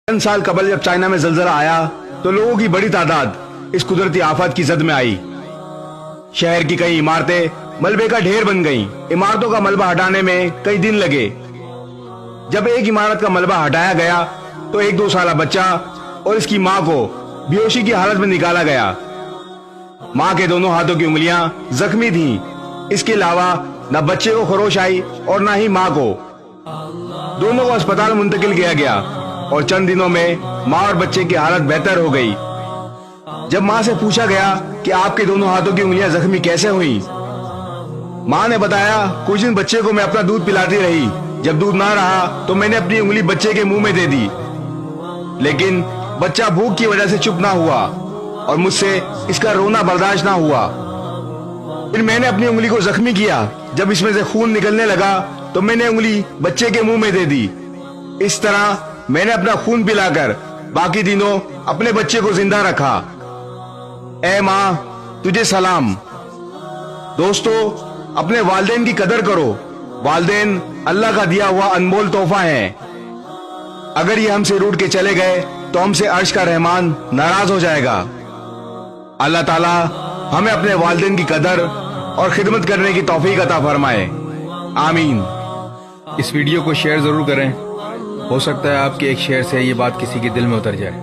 چند سال قبل جب چائنا میں زلزلہ آیا تو لوگوں کی بڑی تعداد اس قدرتی آفت کی زد میں آئی۔ شہر کی کئی عمارتیں ملبے کا ڈھیر بن گئیں۔ عمارتوں کا ملبہ ہٹانے میں کئی دن لگے۔ جب ایک عمارت کا ملبہ ہٹایا گیا تو ایک 2 سالہ بچہ اور اس کی ماں کو بے ہوشی کی حالت میں نکالا گیا۔ ماں کے دونوں ہاتھوں کی انگلیاں زخمی تھیں۔ اس کے علاوہ نہ بچے کو خروش آئی اور نہ ہی ماں کو۔ دونوں کو اسپتال منتقل کیا گیا اور چند دنوں میں ماں اور بچے کی حالت بہتر ہو گئی۔ جب ماں سے پوچھا گیا کہ آپ کے دونوں ہاتھوں کی انگلیاں زخمی کیسے ہوئیں، ماں نے بتایا کچھ دن بچے کو میں اپنا دودھ پلاتی رہی۔ جب دودھ نہ رہا تو میں نے اپنی انگلی بچے کے منہ میں دے دی، لیکن بچہ بھوک کی وجہ سے چپ نہ ہوا اور مجھ سے اس کا رونا برداشت نہ ہوا۔ پھر میں نے اپنی انگلی کو زخمی کیا۔ جب اس میں سے خون نکلنے لگا تو میں نے انگلی بچے کے منہ میں دے دی۔ اس طرح میں نے اپنا خون پلا کر باقی دنوں اپنے بچے کو زندہ رکھا۔ اے ماں، تجھے سلام۔ دوستو، اپنے والدین کی قدر کرو۔ والدین اللہ کا دیا ہوا انمول تحفہ ہے۔ اگر یہ ہم سے روٹ کے چلے گئے تو ہم سے عرش کا رحمان ناراض ہو جائے گا۔ اللہ تعالی ہمیں اپنے والدین کی قدر اور خدمت کرنے کی توفیق عطا فرمائے، آمین۔ اس ویڈیو کو شیئر ضرور کریں، ہو سکتا ہے آپ کے ایک شیئر سے یہ بات کسی کے دل میں اتر جائے۔